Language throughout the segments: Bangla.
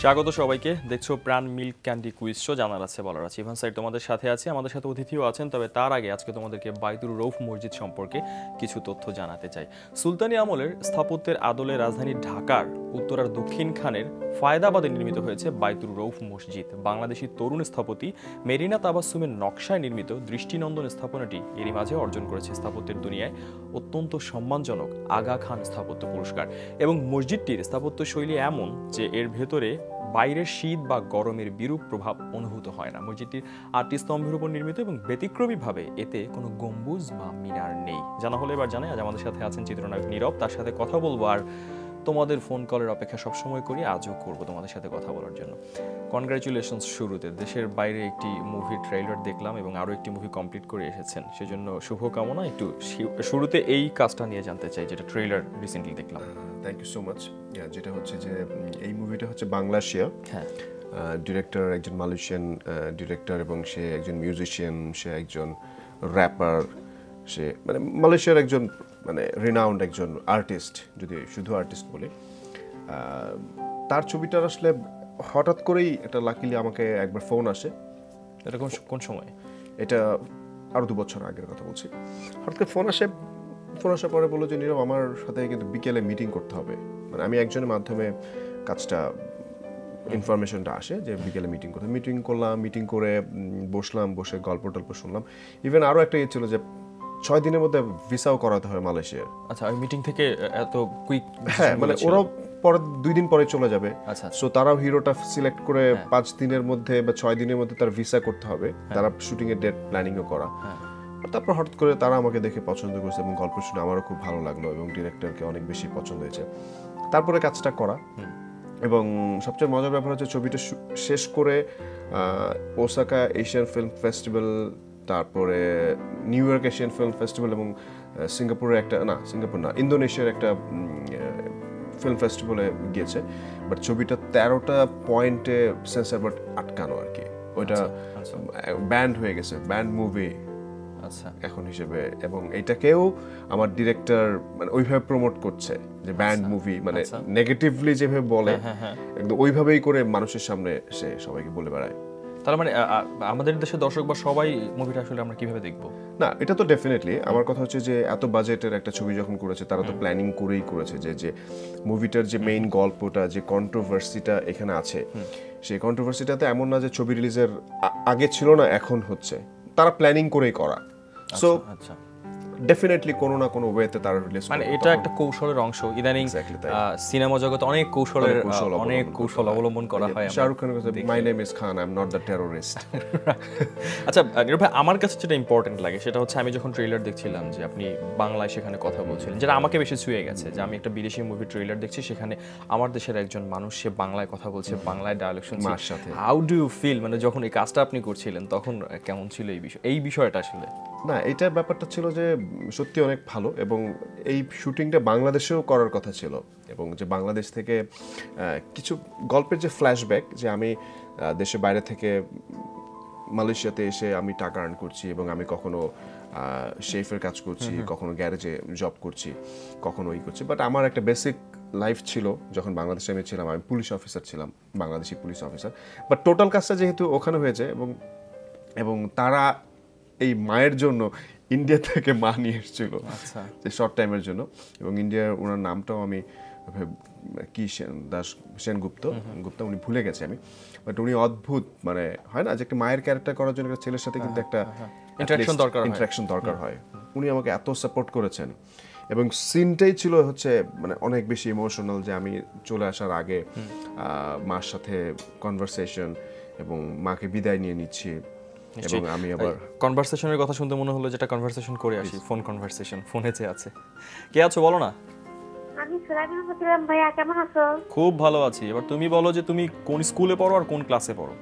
স্বাগত সবাইকে। দেখছো প্রাণ মিল্ক ক্যান্ডি কুইজ শো, জানার আছে বলার আছে। ইভান সাইড তোমাদের সাথে আছে, আমাদের সাথে অতিথিও আছেন। তবে তার আগে আজকে তোমাদেরকে বাইতুর রৌফ মসজিদ সম্পর্কে কিছু তথ্য জানাতে চাই। সুলতানি আমলের স্থাপত্যের আদলে রাজধানী ঢাকার উত্তরার দক্ষিণ খানের ফায়দাবাদে নির্মিত হয়েছে বাইতুর রৌফ মসজিদ। বাংলাদেশি তরুণ স্থপতি মেরিনা তাবাসসুমের নকশায় নির্মিত দৃষ্টিনন্দন স্থাপনাটি এরই মাঝে অর্জন করেছে স্থাপত্যের দুনিয়ায় অত্যন্ত সম্মানজনক আগা খান স্থাপত্য পুরস্কার। এবং মসজিদটির স্থাপত্য শৈলী এমন যে এর ভেতরে বাইরের শীত বা গরমের বিরূপ প্রভাব অনুভূত হয় না। মসজিদটির 8টি স্তম্ভের উপর নির্মিত এবং ব্যতিক্রমীভাবে এতে কোনো গম্বুজ বা মিনার নেই। জানা হলে এবার জানাই। আজ আমাদের সাথে আছেন চিত্রনায়ক নীরব, তার সাথে কথা বলবো। আর তোমাদের ফোন কলের অপেক্ষা সবসময় করি, আজও করবো তোমাদের সাথে কথা বলার জন্য। কনগ্রাচুলেশনস। শুরুতে দেশের বাইরে একটি মুভি ট্রেইলার দেখলাম এবং আরও একটি মুভি কমপ্লিট করে এসেছেন, সেজন্য শুভকামনা। একটু শুরুতে এই কাজটা নিয়ে জানতে চাই, যেটা ট্রেইলার রিসেন্টলি দেখলাম। Thank you so much. যেটা হচ্ছে যে এই মুভিটা হচ্ছে বাংলাদেশিয়া, ডিরেক্টর একজন মালয়েশিয়ান ডিরেক্টর এবং সে একজন মিউজিশিয়ান, সে একজন র্যাপার, সে মানে মালয়েশিয়ার একজন মানে রিনাউন্ড একজন আর্টিস্ট, যদি শুধু আর্টিস্ট বলি। তার ছবিটার আসলে হঠাৎ করেই এটা লাকিলি আমাকে একবার ফোন আসে। এটা কোন সময়? এটা আরও 2 বছর আগের কথা বলছি। হঠাৎ করে ফোন আসার পরে বললো যে নীরব, আমার সাথে কিন্তু বিকেলে মিটিং করতে হবে। মানে আমি একজনের মাধ্যমে কাজটা ইনফরমেশনটা আসে যে বিকেলে মিটিং করতে। মিটিং করে বসে গল্প টল্প শুনলাম। ইভেন আরও একটা ছিল যে 6 দিনের মধ্যে ভিসাও করাতে হয় মালয়েশিয়ার। আচ্ছা, ওই মিটিং থেকে এত কুইক? হ্যাঁ, মানে ওরাও পরে 2 দিন পরে চলে যাবে। সো তারাও হিরোটা সিলেক্ট করে 5 দিনের মধ্যে বা 6 দিনের মধ্যে তার ভিসা করতে হবে। তারা শুটিং এর ডেট প্ল্যানিংও করা। তারপর হঠাৎ করে তারা আমাকে দেখে পছন্দ করেছে এবং গল্প শুনে আমারও খুব ভালো লাগলো এবং ডিরেক্টরকে অনেক বেশি পছন্দ হয়েছে। তারপরে কাজটা করা এবং সবচেয়ে মজার ব্যাপার হচ্ছে ছবিটা শেষ করে ওসাকা এশিয়ান ফিল্ম ফেস্টিভ্যাল, তারপরে new York Asian film festival এবং ইন্দোনেশিয়ার একটা ফিল্ম ফেস্টিভ্যালে গিয়েছে। বাট ছবিটা 13টা পয়েন্টে সেন্সর বোর্ড আটকানো আর কি। ওইটা ব্যান্ড হয়ে গেছে, ব্যান্ড মুভি এখন হিসেবে। এবং এটাকেও আমার ডিরেক্টর মানে ওইভাবে প্রমোট করছে যে ব্যান্ড মুভি, মানে নেগেটিভলি যেভাবে বলে একদম ওইভাবেই করে মানুষের সামনে সে সবাইকে বলে বেড়ায়। তার মানে আমাদের দেশের দর্শক বা সবাই মুভিটা আসলে আমরা কিভাবে দেখব? না, এটা তো ডেফিনেটলি। আমার কথা হচ্ছে যে এত বাজেটের একটা ছবি যখন করেছে, তারা তো প্ল্যানিং করেই করেছে যে মুভিটার যে মেইন গল্পটা, যে কন্ট্রোভার্সিটা এখানে আছে, সেই কন্ট্রোভার্সিটাতে এমন না যে ছবি রিলিজের আগে ছিল না, এখন হচ্ছে। তারা প্ল্যানিং করেই করা। সো ডেফিনেটলি কোনো না কোনো ওয়েতে তারা রিলিজ করে। মানে এটা একটা কৌশলের অংশ। ইদানিং সিনেমা জগতে অনেক কৌশল অবলম্বন করা হয়। শাহরুখ খানের কাছে my name is Khan, I am not the terrorist. আচ্ছা নীরব ভাই, আমার কাছে যেটা ইম্পর্টেন্ট লাগে সেটা হচ্ছে আমি যখন ট্রেইলার দেখছিলাম যে আপনি বাংলায় সেখানে কথা বলছিলেন, যেটা আমাকে বেশি ছুঁয়ে গেছে। যে আমি একটা বিদেশি মুভি ট্রেইলার দেখছি, সেখানে আমার দেশের একজন মানুষ সে বাংলায় কথা বলছে, বাংলায় ডায়ালগ শুনছে। How do you feel? মানে যখন এই কাজটা আপনি করছিলেন তখন কেমন ছিল এই বিষয়টা? আসলে না, এটা ব্যাপারটা ছিল যে সত্যি অনেক ভালো এবং এই শুটিংটা বাংলাদেশেও করার কথা ছিল। এবং যে বাংলাদেশ থেকে কিছু গল্পের যে ফ্ল্যাশব্যাক, যে আমি দেশের বাইরে থেকে মালয়েশিয়াতে এসে আমি টাকা আর্ন করছি এবং আমি কখনো শেফের কাজ করছি, কখনো গ্যারেজে জব করছি, কখনো করছি। বাট আমার একটা বেসিক লাইফ ছিল যখন বাংলাদেশে আমি ছিলাম। আমি পুলিশ অফিসার ছিলাম, Bangladeshi police officer. But total কাজটা যেহেতু ওখানে হয়েছে এবং তারা এই মায়ের জন্য ইন্ডিয়া থেকে মা নিয়ে এসেছিল যে শর্ট টাইমের জন্য। এবং ইন্ডিয়ার ওনার নামটাও আমি কি সেনগুপ্ত, উনি ভুলে গেছি আমি। বাট উনি অদ্ভুত, মানে হয় না যে একটা মায়ের ক্যারেক্টার করার জন্য একটা ছেলের সাথে কিন্তু একটা ইন্টারাকশন দরকার হয়। উনি আমাকে এত সাপোর্ট করেছেন এবং সিনটাই ছিল হচ্ছে মানে অনেক বেশি ইমোশনাল, যে আমি চলে আসার আগে মার সাথে কনভারসেশন এবং মাকে বিদায় নিয়ে নিচ্ছি। এবং আমি আবার কনভারসেশনের কথা শুনতে মনে হলো যেটা কনভারসেশন করে আসি, ফোন কনভারসেশন। ফোনে যে আছে, কে আছো বলো না? আমি সুরাবিনা বলছিলাম। ভাইয়া কেমন আছো? খুব ভালো আছি। এবার তুমি বলো যে তুমি কোন স্কুলে পড়ো আর কোন ক্লাসে পড়ো?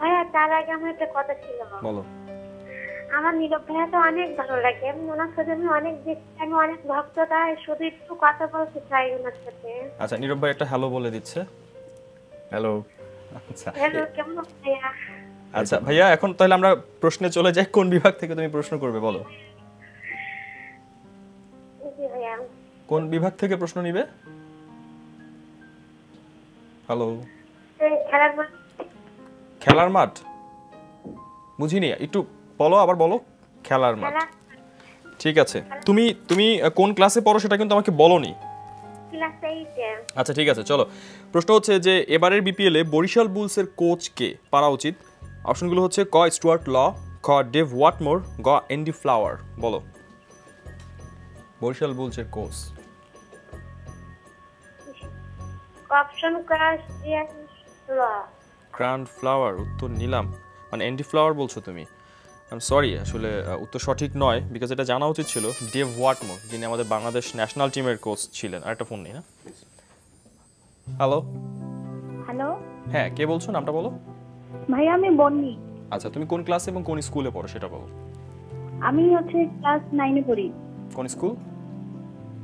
ভাইয়া তার আগে আমার একটা কথা ছিল। বলো। আমার নীরব ভাইয়াকে অনেক ভালো লাগে, ওনার সাথে আমি অনেক দেখছি, আমি অনেক ভক্ত, তাই শুধু একটু কথা বলতে চাই ওনার সাথে। আচ্ছা, নীরব ভাই একটা হ্যালো বলে দিচ্ছে। হ্যালো। আচ্ছা হ্যালো, কেমন আছেন ভাইয়া? আচ্ছা ভাইয়া, এখন তাহলে আমরা প্রশ্নে চলে যাই। কোন বিভাগ থেকে তুমি প্রশ্ন করবে বলো? জি ভাইয়া। কোন বিভাগ থেকে প্রশ্ন নিবে? হ্যালো। খেলার খেলার মাঠ বুঝিনি, একটু বলো, আবার বলো। খেলার মাঠ, খেলা ঠিক আছে। তুমি তুমি কোন ক্লাসে পড়ো সেটা কিন্তু আমাকে বলোনি। ক্লাস 8-এ। আচ্ছা ঠিক আছে, চলো। প্রশ্ন হচ্ছে যে এবারের বিপিএল এ বরিশাল বুলসের কোচ কে পারা উচিত? অপশনগুলো হচ্ছে ক স্টুয়ার্ট ল, খ ডেভ ওয়াটমোর, গ এন্ডি ফ্লাওয়ার। বলো বরিশাল বুলসের কোচ। অপশন ক্লাস ল। গ্র্যান্ড ফ্লাওয়ার উত্তর নিলাম, মানে এন্ডি ফ্লাওয়ার বলছো তুমি। আই এম সরি, আসলে উত্তর সঠিক নয়, বিকজ এটা জানা উচিত ছিল ডেভ ওয়াটমোর, যিনি আমাদের বাংলাদেশ ন্যাশনাল টিমের কোচ ছিলেন। আরেকটা ফোন নেই না? হ্যালো। হ্যালো হ্যাঁ, কে বলছো? নামটা বলো। ভাইয়া, আমি বন্নি। আচ্ছা, তুমি কোন ক্লাসে এবং কোন স্কুলে পড়ো সেটা বলো। আমি হচ্ছে ক্লাস 9-এ পড়ি, কোন স্কুল?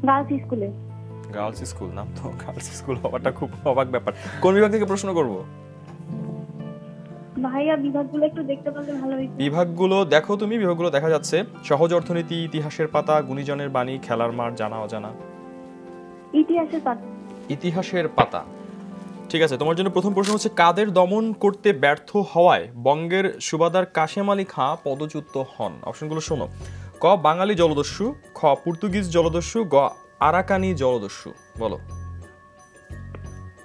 গার্লস স্কুলে। Girls school? নাম তো গার্লস স্কুল হওয়াটা খুব অবাক ব্যাপার। কোন বিভাগ থেকে প্রশ্ন করব? ভাইয়া, বিভাগগুলো একটু দেখতে পারলে ভালো হতো। বিভাগগুলো দেখো তুমি, বিভাগগুলো দেখা যাচ্ছে সহজ অর্থনীতি, ইতিহাসের পাতা, গুণীজনের বাণী, খেলার মাঠ, জানা অজানা। ইতিহাসের পাতা। ইতিহাসের পাতা, ঠিক আছে। তোমার জন্য প্রথম প্রশ্ন হচ্ছে কাদের দমন করতে ব্যর্থ হওয়ায় বঙ্গের সুবাদার কাশেম আলী খাঁ পদচ্যুত হন? অপশনগুলো শোনো। ক বাঙালি জলদস্যু, খ পর্তুগিজ জলদস্যু, গ আরাকানি জলদস্যু। বলো।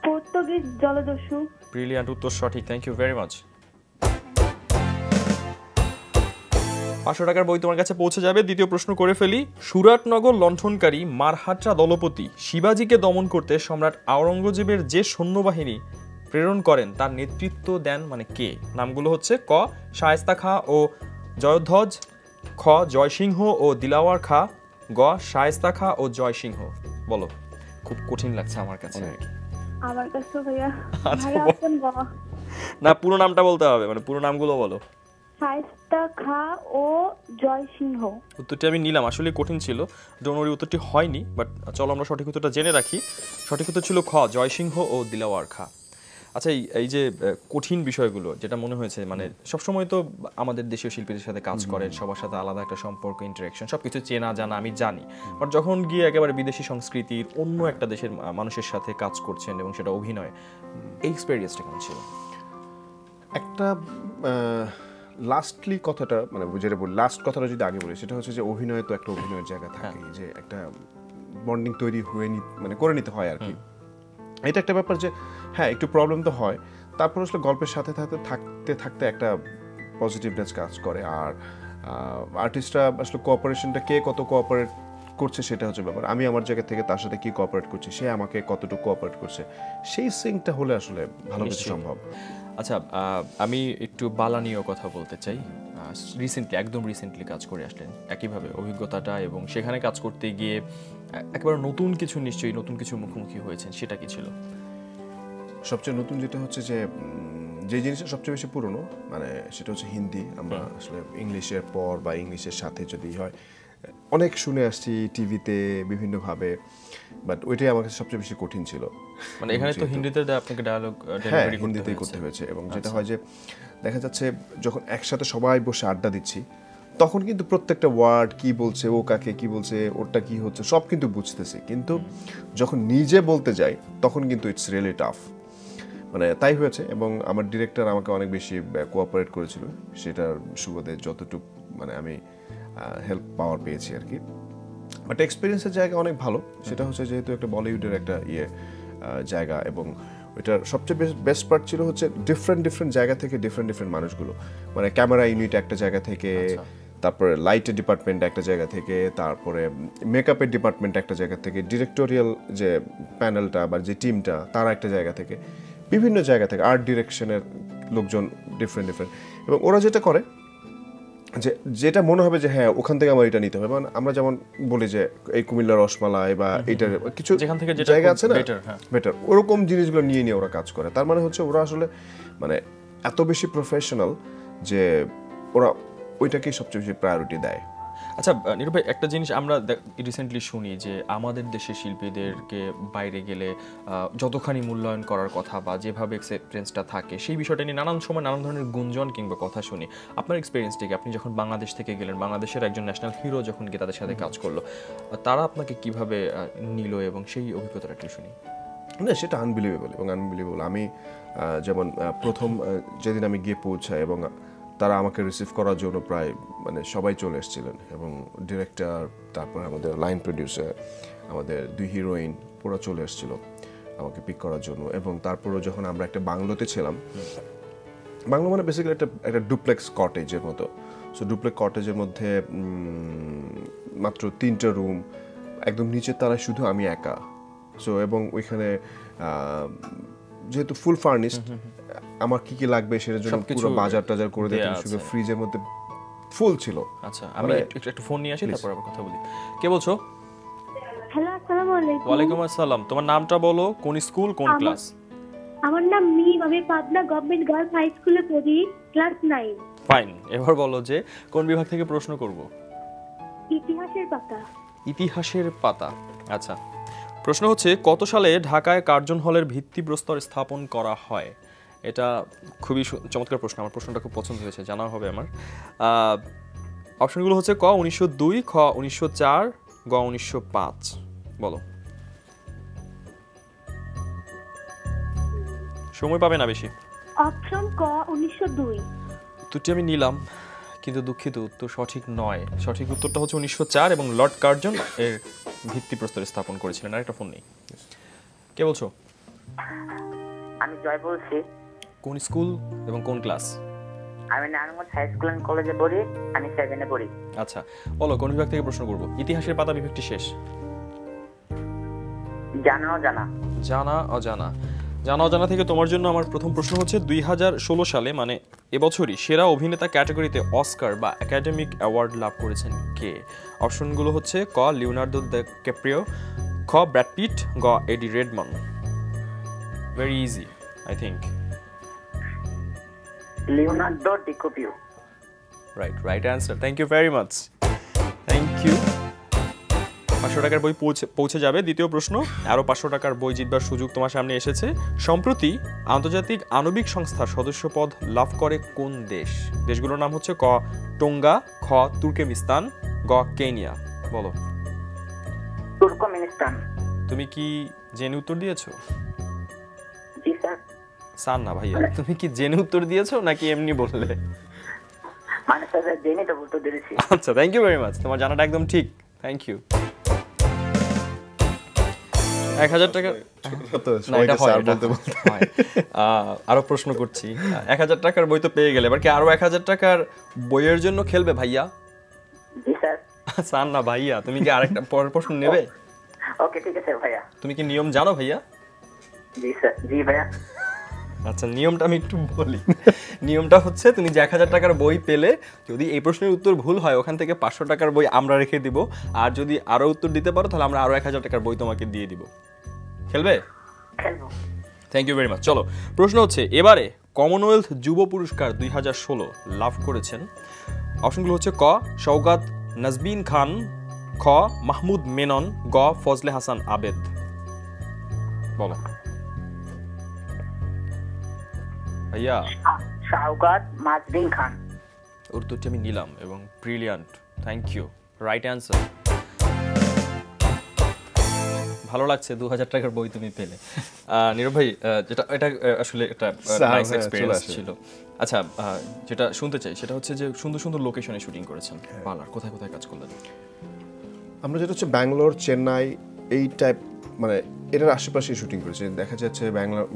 পর্তুগিজ জলদস্যু। ব্রিলিয়ান্ট, উত্তর সঠিক, থ্যাংক ইউ ভেরি মাচ। 500 টাকার বই তোমার কাছে পৌঁছে যাবে। দ্বিতীয় প্রশ্ন করে ফেলি। সুরাটনগর লণ্ঠনকারী মারহাট্রা দলপতি শিবাজিকে দমন করতে সম্রাট আওরঙ্গজেবের যে সৈন্যবাহিনী প্রেরণ করেন তার নেতৃত্ব দেন মানে কে? নামগুলো হচ্ছে ক শায়েস্তা খাঁ ও জয়ধ্বজ, খ জয়সিংহ ও দিলাওয়ার খাঁ, গ শায়েস্তা খাঁ ও জয়সিংহ। বলো। খুব কঠিন লাগছে আমার কাছে। আমার কাছে ভাইয়া। আচ্ছা, ভাইয়া অপশন গ। না, পুরো নামটা বলতে হবে, মানে পুরো নামগুলো বলো। শায়েস্তা খাঁ ও জয়সিংহ। উত্তরটি আমি নিলাম, আসলে কঠিন ছিল, ডোন্ট ওয়ারি, উত্তরটি হয়নি, বাট চলো আমরা সঠিক উত্তরটা জেনে রাখি। সঠিক উত্তর ছিল খ জয়সিংহ ও দিলাওয়ার খাঁ। আচ্ছা, এই যে কঠিন বিষয়গুলো যেটা মনে হয়েছে, মানে সবসময় তো আমাদের দেশীয় শিল্পীদের সাথে কাজ করেন, সবার সাথে আলাদা একটা সম্পর্ক, ইন্টারাকশন, সব কিছু চেনা জানা আমি জানি, বাট যখন গিয়ে একেবারে বিদেশি সংস্কৃতির অন্য একটা দেশের মানুষের সাথে কাজ করছেন এবং সেটা অভিনয়, এই এক্সপেরিয়েন্সটা কেমন ছিল? একটা লাস্টলি কথাটা, মানে যেটা বলি, লাস্ট কথাটা যদি আগে বলি, সেটা হচ্ছে যে অভিনয় তো একটা অভিনয়ের জায়গা থাকে, যে একটা বন্ডিং তৈরি হয়ে মানে করে নিতে হয় আর কি। এটা একটা ব্যাপার যে হ্যাঁ একটু প্রবলেম তো হয়, তারপর আসলে গল্পের সাথে থাকতে থাকতে একটা পজিটিভনেস কাজ করে। আর আর্টিস্টরা আসলে কোঅপারেশনটা কে কত কোঅপারেট করছে সেটা হচ্ছে ব্যাপার। আমি আমার জায়গা থেকে তার সাথে কি কোঅপারেট করছি, সে আমাকে কতটুকু কোঅপারেট করছে, সেই সিঙ্কটা হলে আসলে ভালো কিছু সম্ভব। আচ্ছা, আমি একটু বালা নিয়েও কথা বলতে চাই। রিসেন্টলি, একদম রিসেন্টলি কাজ করে আসলেন, একইভাবে অভিজ্ঞতাটা এবং সেখানে কাজ করতে গিয়ে একেবারে নতুন কিছু, নিশ্চয়ই নতুন কিছু মুখোমুখি হয়েছেন, সেটা কি ছিল? সবচেয়ে নতুন যেটা হচ্ছে যে যে জিনিসটা সবচেয়ে বেশি পুরনো, মানে সেটা হচ্ছে হিন্দি। আমরা আসলে ইংলিশের পর বা ইংলিশের সাথে যদি হয়, অনেক শুনে আসছি টিভিতে বিভিন্নভাবে, বাট ওইটাই আমার কাছে সবচেয়ে বেশি কঠিন ছিল। মানে এখানে তো হিন্দিতে আপনাকে ডায়ালগ ডেলিভারি করতে হয়েছে, এবং যেটা হয় যে দেখা যাচ্ছে যখন একসাথে সবাই বসে আড্ডা দিচ্ছি, তখন কিন্তু প্রত্যেকটা ওয়ার্ড কি বলছে, ও কাকে কি বলছে, ওরটা কি হচ্ছে, সব কিন্তু বুঝতেছি, কিন্তু যখন নিজে বলতে যাই তখন কিন্তু ইটস রিয়েলি টাফ। মানে তাই হয়েছে, এবং আমার ডিরেক্টর আমাকে অনেক বেশি কোঅপারেট করেছিল, সেটার সুবাদে যতটুকু মানে আমি হেল্প পাওয়ার পেয়েছি আর কি। বাট এক্সপিরিয়েন্সের জায়গা অনেক ভালো, সেটা হচ্ছে যেহেতু একটা বলিউডের একটা জায়গা, এবং ওইটার সবচেয়ে বেস্ট পার্ট ছিল হচ্ছে ডিফারেন্ট জায়গা থেকে ডিফারেন্ট মানুষগুলো, মানে ক্যামেরা ইউনিট একটা জায়গা থেকে, তারপরে লাইটের ডিপার্টমেন্ট একটা জায়গা থেকে, তারপরে মেকআপের ডিপার্টমেন্ট একটা জায়গা থেকে, ডিরেক্টোরিয়াল যে প্যানেলটা বা যে টিমটা তারা একটা জায়গা থেকে, বিভিন্ন জায়গা থেকে, আর্ট ডিরেকশনের লোকজন ডিফারেন্ট, এবং ওরা যেটা করে যে যেটা মনে হবে যে হ্যাঁ ওখান থেকে আমার এটা নিতে হবে, মানে আমরা যেমন বলি যে এই কুমিল্লার রসমালাই বা এইটার কিছু জায়গা আছে না বেটার, ওরকম জিনিসগুলো নিয়ে ওরা কাজ করে। তার মানে হচ্ছে ওরা আসলে মানে এত বেশি প্রফেশনাল যে ওরা ওইটাকেই সবচেয়ে বেশি প্রায়োরিটি দেয়। আচ্ছা নীরব ভাই, একটা জিনিস আমরা রিসেন্টলি শুনি যে আমাদের দেশের শিল্পীদেরকে বাইরে গেলে যতখানি মূল্যায়ন করার কথা বা যেভাবে এক্সেপ্টেন্সটা থাকে সেই বিষয়টা নিয়ে নানান সময় নানান ধরনের গুঞ্জন কিংবা কথা শুনি। আপনার এক্সপিরিয়েন্সটা কি? আপনি যখন বাংলাদেশ থেকে গেলেন, বাংলাদেশের একজন ন্যাশনাল হিরো যখন গিয়ে তাদের সাথে কাজ করলো, তারা আপনাকে কিভাবে নিল এবং সেই অভিজ্ঞতাটা একটু শুনি। না, সেটা আনবিলিভেবল এবং আনবিলিভেবল। আমি যেমন প্রথম যেদিন আমি গিয়ে পৌঁছাই এবং তারা আমাকে রিসিভ করার জন্য প্রায় মানে সবাই চলে এসেছিলেন, এবং ডিরেক্টর, তারপর আমাদের লাইন প্রডিউসার, আমাদের 2 হিরোইন পুরো চলে এসেছিল আমাকে পিক করার জন্য। এবং তারপরে যখন আমরা একটা বাংলোতে ছিলাম, বাংলো মানে বেসিক্যালি একটা ডুপ্লেক্স কটেজের মতো। সো ডুপ্লেক্স কটেজের মধ্যে মাত্র 3টা রুম, একদম নিচের তলায় শুধু আমি একা। সো এবং ওইখানে যেহেতু ফুল ফার্নিশড, আমার কি কি লাগবে সেটার জন্য পুরো বাজার টাজার করে দিতে, শুধু ফ্রিজের মধ্যে ফুল ছিল। আচ্ছা, আমি একটু ফোন নিয়ে আসি, তারপর আবার কথা বলি। কে বলছো? হ্যালো, আসসালামু আলাইকুম। ওয়ালাইকুম আসসালাম। তোমার নামটা বলো, কোন স্কুল, কোন ক্লাস? আমার নাম মিম, আমি পাবনা গভর্নমেন্ট গার্লস হাই স্কুলে পড়ি, ক্লাস 9। ফাইন। এবার বলো যে কোন বিভাগ থেকে প্রশ্ন করব? ইতিহাসের পাতা। ইতিহাসের পাতা। আচ্ছা, প্রশ্ন হচ্ছে কত সালে ঢাকায় কার্জন হলের ভিত্তিপ্রস্তর স্থাপন করা হয়? এটা খুবই চমৎকার প্রশ্ন, আমার প্রশ্নটা খুব পছন্দ হয়েছে, জানা হবে আমার। অপশনগুলো হচ্ছে ক 1902, খ 1904, গ 1905। বলো। সময় পাবে না বেশি। অপশন ক 1902। উত্তরটি আমি নিলাম, কিন্তু দুঃখিত, উত্তর সঠিক নয়। সঠিক উত্তরটা হচ্ছে 1904 এবং লর্ড কার্জন এর ভিত্তিপ্রস্তর স্থাপন করেছিলেন। আর একটা ফোন নেই। কে বলছো? আমি জয় বলছি। কোন স্কুল এবং কোন ক্লাস? আমি নারায়ণগঞ্জ হাই স্কুল এন্ড কলেজে পড়ি, আমি 7-এ পড়ি। আচ্ছা, বলো কোন বিভাগ থেকে প্রশ্ন করব? ইতিহাসের পাতা বিভাগটি শেষ। জানা অজানা। জানা অজানা। জানা অজানা থেকে তোমার জন্য আমার প্রথম প্রশ্ন হচ্ছে 2016 সালে মানে এবছরই সেরা অভিনেতা ক্যাটাগরিতে অস্কার বা একাডেমিক অ্যাওয়ার্ড লাভ করেছেন কে? অপশনগুলো হচ্ছে ক লিওনার্দো ক্যাপ্রিও, খ ব্র্যাড পিট, গ Eddie Redmayne. Very easy I think. Leonardo DiCaprio. Right answer. Thank you very much. Thank you. 500 টাকার বই পৌঁছে যাবে। দ্বিতীয় প্রশ্ন, আরও 500 টাকার বই জিতবার সুযোগ তোমার সামনে এসেছে। সম্প্রতি আন্তর্জাতিক আণবিক সংস্থার সদস্যপদ লাভ করে কোন দেশ? দেশগুলোর নাম হচ্ছে ক টোঙ্গা, খ তুর্কমেনিস্তান, গ কেনিয়া। বলো। তুর্কমেনিস্তান। তুমি কি জেনে উত্তর দিয়েছো? জি স্যার। স্যার না ভাইয়া, তুমি কি জেনে উত্তর দিয়েছো নাকি এমনি বললে? মানে স্যার জেনে তো উত্তর দিয়েছি। আচ্ছা, থ্যাংক ইউ ভেরি মাচ, তোমার জানাটা একদম ঠিক। Thank you. 1000 টাকা আরো প্রশ্ন করছি। 1000 টাকার বই তো পেয়ে গেলে, এবার কি আরো 1000 টাকার বইয়ের জন্য খেলবে ভাইয়া? জি স্যার। স্যার না ভাইয়া, তুমি কি আরেকটা পরের প্রশ্ন নেবে? ওকে ঠিক আছে ভাইয়া। তুমি কি নিয়ম জানো ভাইয়া? জি স্যার। জি ভাইয়া। আচ্ছা, নিয়মটা আমি একটু বলি। নিয়মটা হচ্ছে তুমি যে 1000 টাকার বই পেলে, যদি এই প্রশ্নের উত্তর ভুল হয় ওখান থেকে 500 টাকার বই আমরা রেখে দিব, আর যদি আরো উত্তর দিতে পারো তাহলে আমরা আরো 1000 টাকার বই তোমাকে দিয়ে দিব। খেলবে? খেলবো। Thank you very much. চলো, প্রশ্ন হচ্ছে এবারে কমনওয়েলথ যুব পুরস্কার 2016 লাভ করেছেন। অপশনগুলো হচ্ছে ক শওকাত নাজবিন খান, খ মাহমুদ মেনন, গ ফজলে হাসান আবেদ। বলো ভাইয়া। শওকাত নাজবিন খান। উত্তরটি আমি নিলাম এবং brilliant, thank you, right answer. ভালো লাগছে 2000 টাকার বই তুমি পেলে। নীরব ভাই, এটা আসলে একটা নাইস এক্সপেরিয়েন্স ছিল। আচ্ছা, যেটা শুনতে চাই সেটা হচ্ছে যে সুন্দর সুন্দর লোকেশনে শুটিং করেছেন, পার্লার কোথায় কোথায় কাজ করলেন? আমরা যেটা হচ্ছে ব্যাঙ্গালোর, চেন্নাই এই টাইপ, মানে এটার আশেপাশে শুটিং করেছি। দেখা যাচ্ছে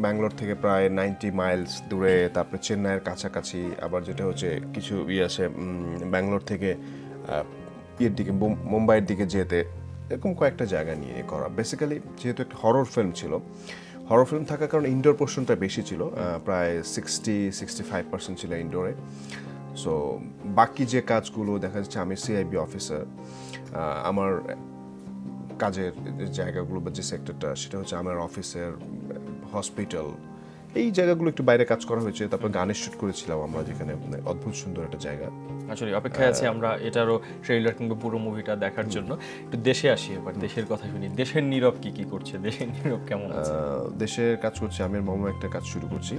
ব্যাঙ্গালোর থেকে প্রায় 90 মাইলস দূরে, তারপরে চেন্নাইয়ের কাছাকাছি, আবার যেটা হচ্ছে কিছু আছে ব্যাঙ্গালোর থেকে ইয়ের দিকে মুম্বাইয়ের দিকে যেতে, এরকম কয়েকটা জায়গা নিয়ে করা। বেসিক্যালি যেহেতু একটা হরর ফিল্ম ছিল, হরর ফিল্ম থাকার কারণে ইনডোর পোর্শনটা বেশি ছিল, প্রায় 60-65% ছিল ইনডোরে। সো বাকি যে কাজগুলো দেখা যাচ্ছে, আমি সিআইবি অফিসার, আমার কাজের জায়গাগুলো বা যে সেক্টরটা সেটা হচ্ছে আমার অফিসের, হসপিটাল, এই জায়গাগুলো একটু বাইরে কাজ করা হয়েছে। তারপর গানের শুট করেছিলাম আমরা, যেখানে অদ্ভুত সুন্দর একটা জায়গা। আসলে অপেক্ষায় আছি আমরা এটারও ট্রেইলার কিংবা পুরো মুভিটা দেখার জন্য। একটু দেশে আসি, এবার দেশের কথা শুনি। দেশের নীরব কি করছে, দেশের নীরব কেমন আছে? দেশের কাজ করছি, আমি আর মামা একটা কাজ শুরু করছি।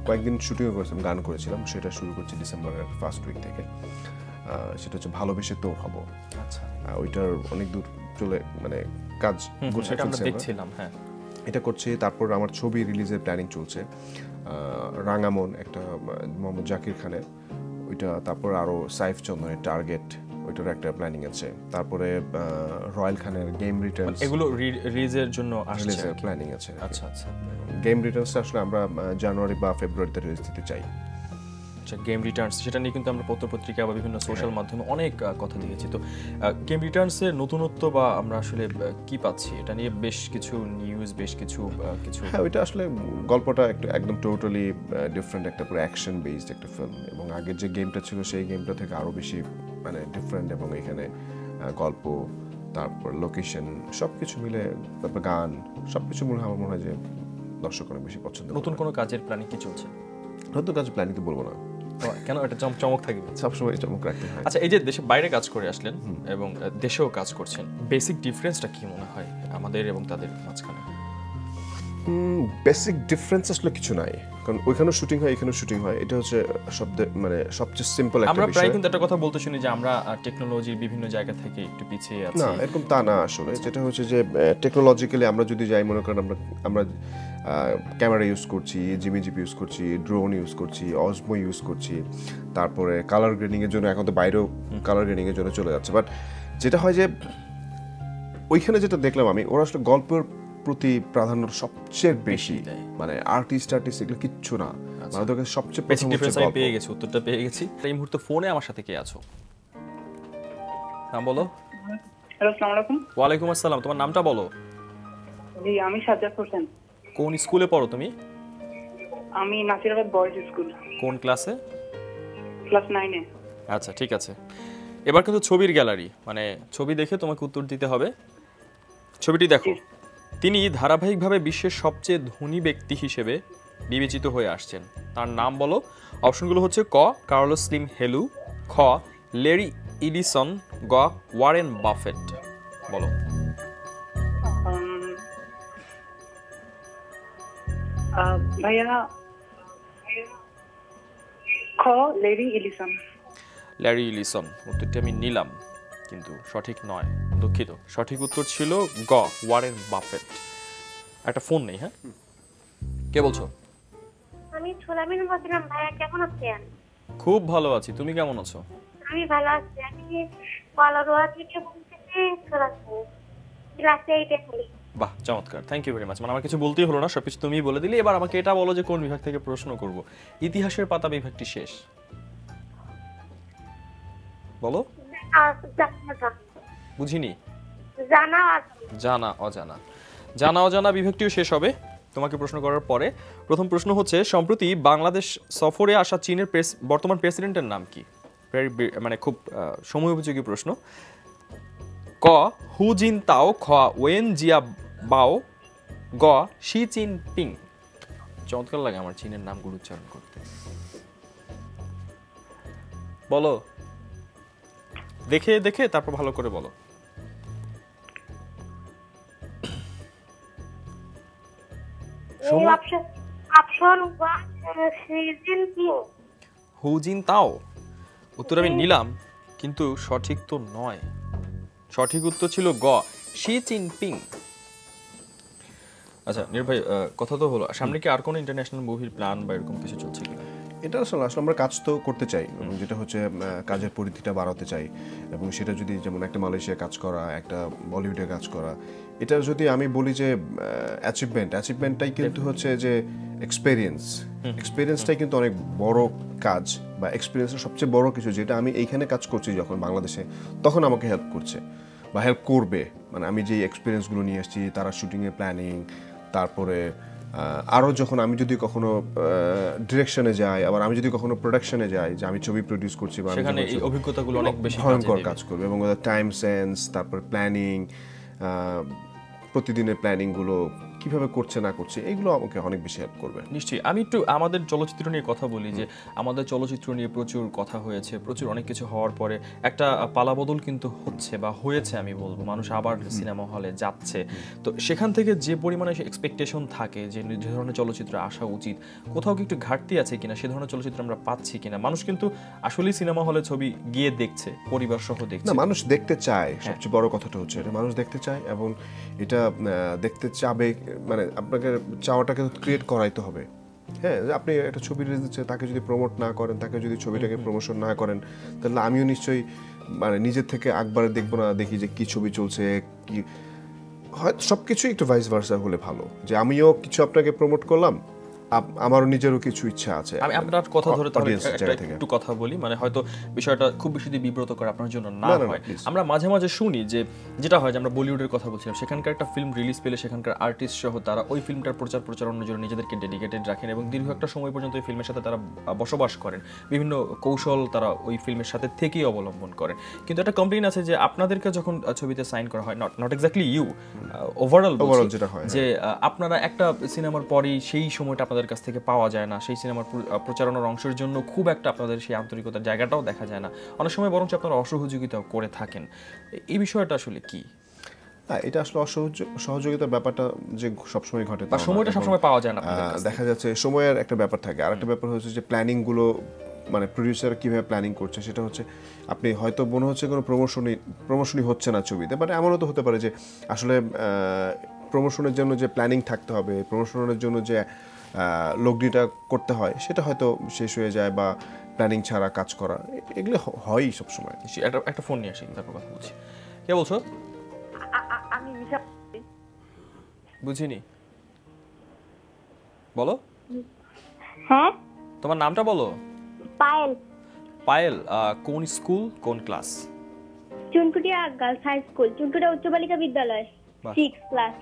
কয়েকদিন শুটিংও করেছিলাম, গান করেছিলাম, সেটা শুরু করছি ডিসেম্বরের ফার্স্ট উইক থেকে। সেটা হচ্ছে ভালোবেসে তোর হব। আচ্ছা, ওইটার অনেক দূর চলে, মানে কাজ সেটা আমরা দেখছিলাম। হ্যাঁ, এটা করছি। তারপর আমার ছবি রিলিজের প্ল্যানিং চলছে, রাঙামন একটা মোহাম্মদ জাকির খানের, ওইটা। তারপর আরও সাইফ চন্দনের টার্গেট, ওইটার একটা প্ল্যানিং আছে। তারপরে রয়্যাল খানের গেম রিটার্নস, এগুলো রিলিজের জন্য আসছে প্ল্যানিং আছে। আচ্ছা আচ্ছা, গেম রিটার্নসটা আসলে আমরা জানুয়ারি বা ফেব্রুয়ারিতে রিলিজ দিতে চাই। আচ্ছা, গেম রিটার্নস, সেটা নিয়ে কিন্তু আমরা পত্রপত্রিকা বা বিভিন্ন সোশ্যাল মাধ্যমে অনেক কথা দেখেছি। তো গেম রিটার্নসের নতুনত্ব বা আমরা আসলে কি পাচ্ছি, এটা নিয়ে বেশ কিছু নিউজ, বেশ কিছু হ্যাঁ, ওইটা আসলে গল্পটা একদম টোটালি ডিফারেন্ট, একটা পুরো অ্যাকশন বেসড একটা ফিল্ম। এবং আগের যে গেমটা ছিল সেই গেমটা থেকে আরও বেশি মানে ডিফারেন্ট। এবং এখানে গল্প, তারপর লোকেশন, সব কিছু মিলে, তারপর গান, সব কিছু মনে হয় আমার মনে হয় যে দর্শক অনেক বেশি পছন্দ। নতুন কোনো কাজের প্ল্যানিং কি চলছে? নতুন কাজের প্ল্যানিং তো বলবো না, কেন? এটা চমক থাকবে, সবসময় চমক রাখতে হয়। আচ্ছা, এই যে দেশে বাইরে কাজ করে আসলেন এবং দেশেও কাজ করছেন, বেসিক ডিফারেন্সটা কি মনে হয় আমাদের এবং তাদের মাঝখানে? বেসিক ডিফারেন্স আসলে কিছু নাই, কারণ ওইখানেও শুটিং হয়, এখানেও শুটিং হয়। এটা হচ্ছে মানে সবচেয়ে সিম্পল একটা বিষয়। আমরা প্রায় কিন্তু একটা কথা বলতে শুনি যে আমরা টেকনোলজির বিভিন্ন জায়গা থেকে একটু পিছিয়ে আছি। না, এরকম তা না। আসলে যেটা হচ্ছে যে টেকনোলজিক্যালি আমরা যদি যাই, মনে করেন আমরা ক্যামেরা ইউজ করছি, জিপি ইউজ করছি, ড্রোন ইউজ করছি, অসমো ইউজ করছি, তারপরে কালার গ্রেডিং এর জন্য এখন তো বাইরেও কালার গ্রেডিং এর জন্য চলে যাচ্ছে। বাট যেটা হয় যে ওইখানে যেটা দেখলাম আমি, ওরা আসলে গল্পের প্রতি প্রাধান্য সবচেয়ে বেশি, মানে আর্টিস্ট এগুলো কিচ্ছু না। আমাদের কাছে সবচেয়ে বেসিক ডিফারেন্স আমি পেয়ে গেছি, উত্তরটা পেয়ে গেছি। এই মুহূর্তে ফোনে আমার সাথে কে আছো? নাম বলো। হ্যালো, আসসালামু আলাইকুম। ওয়ালাইকুম আসসালাম, তোমার নামটা বলো। জি, আমি সাজ্জাদ হোসেন। কোন স্কুলে পড়ো তুমি? আমি নাসিরাবাদ বয়েজ স্কুল। কোন ক্লাসে? ক্লাস 9 এ। আচ্ছা, ঠিক আছে। এবার কিন্তু ছবির গ্যালারি, মানে ছবি দেখে তোমাকে উত্তর দিতে হবে। ছবিটি দেখো। তিনি ধারাবাহিকভাবে বিশ্বের সবচেয়ে ধনী ব্যক্তি হিসেবে বিবেচিত হয়ে আসছেন। তার নাম বলো। অপশনগুলো হচ্ছে ক কার্লোস স্লিম হেলু, খ লেরি ইলিসন, গ ওয়ারেন বাফেট। বলো। ভাইয়া, খ লেরি ইলিসন। ল্যারি ইলিসন, উত্তরটি আমি নিলাম, কিন্তু সঠিক নয়, দুঃখিত। সঠিক উত্তর ছিল গ ওয়ারেন বাফেট। একটা ফোন নেই। হ্যাঁ, কে বলছো? আমি ছোলামিন বলছিলাম। ভাইয়া কেমন আছেন? খুব ভালো আছি, তুমি কেমন আছো? আমি ভালো আছি। আমি কলারোয়া থেকে বলতেছি, ক্লাস 8 এ পড়ি। বাহ, চমৎকার, থ্যাংক ইউ ভেরি মাচ। মানে আমার কিছু বলতেই হলো না, সবকিছু তুমিই বলে দিলে। এবার আমাকে এটা বলো যে কোন বিভাগ থেকে প্রশ্ন করব। ইতিহাসের পাতা বিভাগটি শেষ, বলো। বুঝিনি। জানা অজানা, জানা অজানা বিভাগটিও শেষ হবে তোমাকে প্রশ্ন করার পরে। প্রথম প্রশ্ন হচ্ছে, সম্প্রতি বাংলাদেশ সফরে আসা চীনের বর্তমান প্রেসিডেন্টের নাম কি? মানে খুব সময় উপযোগী প্রশ্ন। ক হু জিন তাও, খ ওয়েন জিয়া বাও, গ শি চিন পিং। চমৎকার লাগে আমার চীনের নামগুলো উচ্চারণ করতে। বলো, দেখে দেখে তারপর ভালো করে বলো। হু জিন তাও, উত্তর আমি নিলাম, কিন্তু সঠিক তো নয়। সঠিক উত্তর ছিল গ শি জিনপিং। আচ্ছা নির্ভয়, কথা তো হলো, সামনে কি আর কোনো ইন্টারন্যাশনাল মুভির প্ল্যান বা এরকম কিছু চলছে কিনা? এটা আসলে আমরা কাজ তো করতে চাই, এবং যেটা হচ্ছে কাজের পরিধিটা বাড়াতে চাই। এবং সেটা যদি যেমন একটা মালয়েশিয়া কাজ করা, একটা বলিউডে কাজ করা, এটা যদি আমি বলি যে অ্যাচিভমেন্টটাই কিন্তু হচ্ছে যে এক্সপিরিয়েন্সটাই কিন্তু অনেক বড় কাজ, বা এক্সপিরিয়েন্সের সবচেয়ে বড় কিছু, যেটা আমি এইখানে কাজ করছি যখন বাংলাদেশে, তখন আমাকে হেল্প করছে বা হেল্প করবে। মানে আমি যে এক্সপিরিয়েন্সগুলো নিয়ে আসছি, তারা শুটিংয়ের প্ল্যানিং, তারপরে আরও যখন আমি যদি কখনো ডিরেকশনে যাই, আবার আমি যদি কখনো প্রোডাকশনে যাই, যে আমি ছবি প্রডিউস করছি, বা সেখানে এই অভিজ্ঞতাগুলো অনেক বেশি ভয়ঙ্কর কাজ করবে। এবং ওদের টাইম সেন্স, তারপর প্ল্যানিং, প্রতিদিনের প্ল্যানিংগুলো কিভাবে করছে না করছে এগুলো আমাকে অনেক বেশি হেল্প করবে। নিশ্চয়ই। আমি একটু আমাদের চলচ্চিত্র নিয়ে কথা বলি যে আমাদের চলচ্চিত্র নিয়ে প্রচুর কথা হয়েছে, প্রচুর অনেক কিছু হওয়ার পরে একটা পালাবদল কিন্তু হচ্ছে বা হয়েছে আমি বলবো, মানুষ আবার সিনেমা হলে যাচ্ছে। তো সেখান থেকে যে পরিমাণে এক্সপেকটেশন থাকে যে যে ধরনের চলচ্চিত্র আসা উচিত, কোথাও কি একটু ঘাটতি আছে কিনা, সে ধরনের চলচ্চিত্র আমরা পাচ্ছি কিনা? মানুষ কিন্তু আসলেই সিনেমা হলে ছবি গিয়ে দেখছে, পরিবার সহ দেখছে। না, মানুষ দেখতে চায়, সবচেয়ে বড় কথাটা হচ্ছে এটা, মানুষ দেখতে চায় এবং এটা দেখতে চাবে, মানে আপনাকে চাওয়াটাকে ক্রিয়েট করাইতে হবে। হ্যাঁ, আপনি একটা ছবি রিলিজ দিচ্ছে, তাকে যদি প্রমোট না করেন, তাকে যদি ছবিটাকে প্রমোশন না করেন, তাহলে আমিও নিশ্চয়ই মানে নিজের থেকে একবারে দেখবো না, দেখি যে কি ছবি চলছে, কি হয়। সব কিছুই একটু ভাইস ভার্সা হলে ভালো, যে আমিও কিছু আপনাকে প্রমোট করলাম, আমারও নিজেরও কিছু ইচ্ছা আছে। আমি আপনার কথা ধরে একটু কথা বলি, মানে হয়তো বিষয়টা খুব বেশি বিব্রত করে আপনার জন্য না হয়। আমরা মাঝে মাঝে শুনি যে যেটা হয় যে আমরা বলিউডের কথা বলছিলাম, সেখানকার একটা ফিল্ম রিলিজ পেলে সেখানকার আর্টিস্ট সহ তারা ওই ফিল্মটার প্রচারণার জন্য নিজেদেরকে ডেডিকেটেড রাখেন এবং দীর্ঘ একটা সময় পর্যন্ত ওই ফিল্মের সাথে তারা বসবাস করেন, বিভিন্ন কৌশল তারা ওই ফিল্মের সাথে থেকেই অবলম্বন করেন। কিন্তু একটা কমপ্লেইন আছে যে আপনাদেরকে যখন ছবিতে সাইন করা হয়, নট এক্স্যাক্টলি ইউ, ওভারঅল যেটা হয় যে আপনারা একটা সিনেমার পরেই সেই সময়টা আপনাদের কাছ থেকে পাওয়া যায় না, সেই সিনেমার প্রচারণার অংশের জন্য খুব একটা আপনাদের সেই আন্তরিকতার জায়গাটাও দেখা যায় না, অনেক সময় বরঞ্চ আপনারা অসহযোগিতাও করে থাকেন। এই বিষয়টা আসলে কি? এটা আসলে সহযোগিতার ব্যাপারটা যে সবসময় ঘটে, সময়টা সবসময় পাওয়া যায় না, দেখা যাচ্ছে সময়ের একটা ব্যাপার থাকে। আর একটা ব্যাপার হচ্ছে যে প্ল্যানিং গুলো, মানে প্রডিউসার কিভাবে প্ল্যানিং করছে, সেটা হচ্ছে আপনি হয়তো মনে হচ্ছে কোনো প্রমোশনই হচ্ছে না ছবিতে, বাট এমনও তো হতে পারে যে আসলে প্রমোশনের জন্য যে প্ল্যানিং থাকতে হবে, প্রমোশনের জন্য যে লগ্নিটা করতে হয়, সেটা হয়তো শেষ হয়ে যায়, বা প্ল্যানিং ছাড়া কাজ করা, এগুলো হয়ই সবসময়। একটা ফোন নিয়ে আসি, তারপর কথা বলছি। কে বলছো? আমি নিশা। বুঝিনি, বলো। হ্যাঁ, তোমার নামটা বলো। পায়েল। পায়েল, কোন স্কুল, কোন class? Chunkutia girls high school, Chunkutia উচ্চ বালিকা বিদ্যালয়, 6 ক্লাস।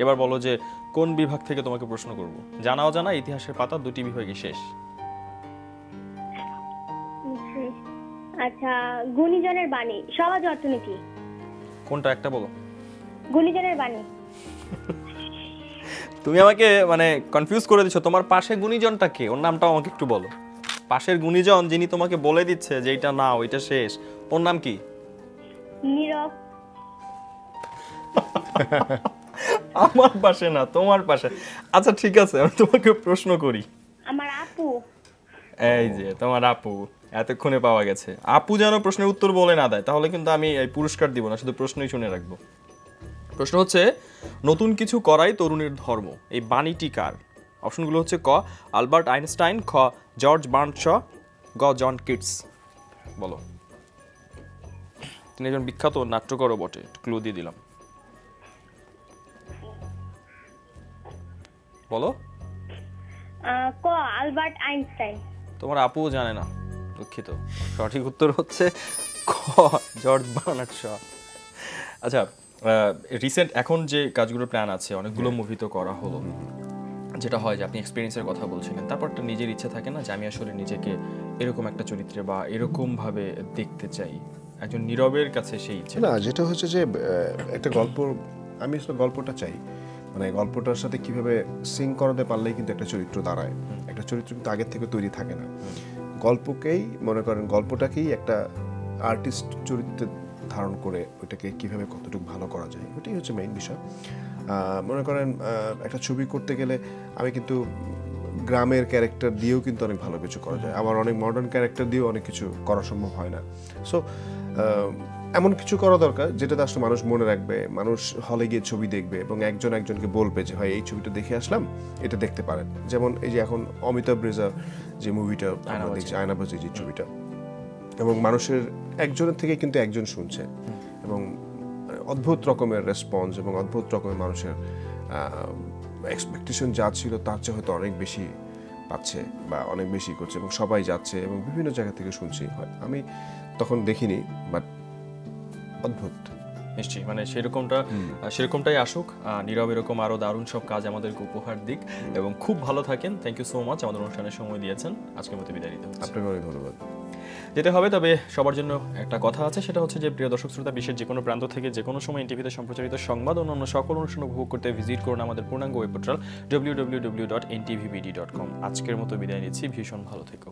এবার বলো যে কোন বিভাগ থেকে তোমাকে প্রশ্ন করব? জানা অজানা, ইতিহাসের পাতা, দুটি বিভাগে শেষ। আচ্ছা, গুণীজনের বাণী, সমাজ অর্থনীতি। কোনটা একটা বলো। গুণীজনের বাণী। তুমি আমাকে মানে কনফিউজ করে দিচ্ছ। তোমার পাশে গুণীজনটা কে? ওর নামটাও আমাকে একটু বলো। পাশের গুণীজন যিনি তোমাকে বলে দিচ্ছে যে এটা না ওইটা শেষ, ওর নাম কি? নীরব। আমার পাশে না, তোমার পাশে। আচ্ছা ঠিক আছে, আমি তোমাকে প্রশ্ন করি। আমার আপু। এই যে তোমার আপু, এতক্ষণে পাওয়া গেছে। আপু যেন প্রশ্নের উত্তর বলে না দেয়, তাহলে কিন্তু আমি এই পুরস্কার দিব না, শুধু প্রশ্নই শুনে রাখবো। প্রশ্ন হচ্ছে, নতুন কিছু করাই তরুণের ধর্ম, এই বাণীটি কার? অপশনগুলো হচ্ছে ক আলবার্ট আইনস্টাইন, খ জর্জ বার্নস শ, গ জন কিটস। বলো। তিনি একজন বিখ্যাত নাট্যকারও বটে, ক্লু দিয়ে দিলাম। বলো। ক আলবার্ট আইনস্টাইন। তোমার আপুও জানে না, দুঃখিত। সঠিক উত্তর হচ্ছে খ জর্জ বার্নার্ড শ। আচ্ছা, রিসেন্ট এখন যে কাজগুলোর প্ল্যান আছে, অনেকগুলো মুভি তো করা হলো, যেটা হয় যে আপনি এক্সপিরিয়েন্সের কথা বলছিলেন, তারপর একটা নিজের ইচ্ছা থাকে না যে আমি আসলে নিজেকে এরকম একটা চরিত্রে বা এরকম ভাবে দেখতে চাই, একজন নীরবের কাছে সেই ইচ্ছা না, যেটা হচ্ছে যে একটা গল্প, আমি আসলে গল্পটা চাই, মানে গল্পটার সাথে কিভাবে সিং করাতে পারলেই কিন্তু একটা চরিত্র দাঁড়ায়। একটা চরিত্র কিন্তু আগের থেকে তৈরি থাকে না, গল্পকেই মনে করেন, গল্পটাকেই একটা আর্টিস্ট চরিত্রে ধারণ করে ওইটাকে কিভাবে কতটুকু ভালো করা যায়, ওইটাই হচ্ছে মেইন বিষয়। মনে করেন একটা ছবি করতে গেলে আমি কিন্তু গ্রামের ক্যারেক্টার দিয়েও কিন্তু অনেক ভালো কিছু করা যায়, আবার অনেক মডার্ন ক্যারেক্টার দিয়েও অনেক কিছু করা সম্ভব হয় না। সো এমন কিছু করা দরকার যেটাতে আসলে মানুষ মনে রাখবে, মানুষ হলে গিয়ে ছবি দেখবে এবং একজন একজনকে বলবে যে ভাই এই ছবিটা দেখে আসলাম, এটা দেখতে পারেন। যেমন এই যে এখন অমিতাভ রেজা যে মুভিটা দেখছি, আয়নাবাজি যে ছবিটা, এবং মানুষের একজনের থেকে কিন্তু একজন শুনছে, এবং অদ্ভুত রকমের রেসপন্স এবং অদ্ভুত রকমের মানুষের এক্সপেকটেশন যা ছিল তার চেয়ে হয়তো অনেক বেশি পাচ্ছে বা অনেক বেশি করছে, এবং সবাই যাচ্ছে এবং বিভিন্ন জায়গা থেকে শুনছি। আমি তখন দেখিনি, বাট অদ্ভুত। নিশ্চয়ই, মানে সেরকমটাই আসুক। নীরব এরকম আরো দারুণ সব কাজ আমাদেরকে উপহার দিক, এবং খুব ভালো থাকেন। থ্যাংক ইউ সো মাচ আমাদের অনুষ্ঠানে সময় দিয়েছেন। আজকের মতো বিদায় নিতে হচ্ছে। আপনাকে অনেক ধন্যবাদ। যেতে হবে। তবে সবার জন্য একটা কথা আছে, সেটা হচ্ছে যে প্রিয় দর্শক শ্রোতা, বিশ্বের যে কোনো প্রান্ত থেকে যে কোনো সময় এনটিভিতে সম্প্রচারিত সংবাদ ও অন্য সকল অনুষ্ঠান উপভোগ করতে ভিজিট করুন আমাদের পূর্ণাঙ্গ ওয়েব পোর্টাল www.ntvbd.com। আজকের মতো বিদায় নিচ্ছি, ভীষণ ভালো থেকো।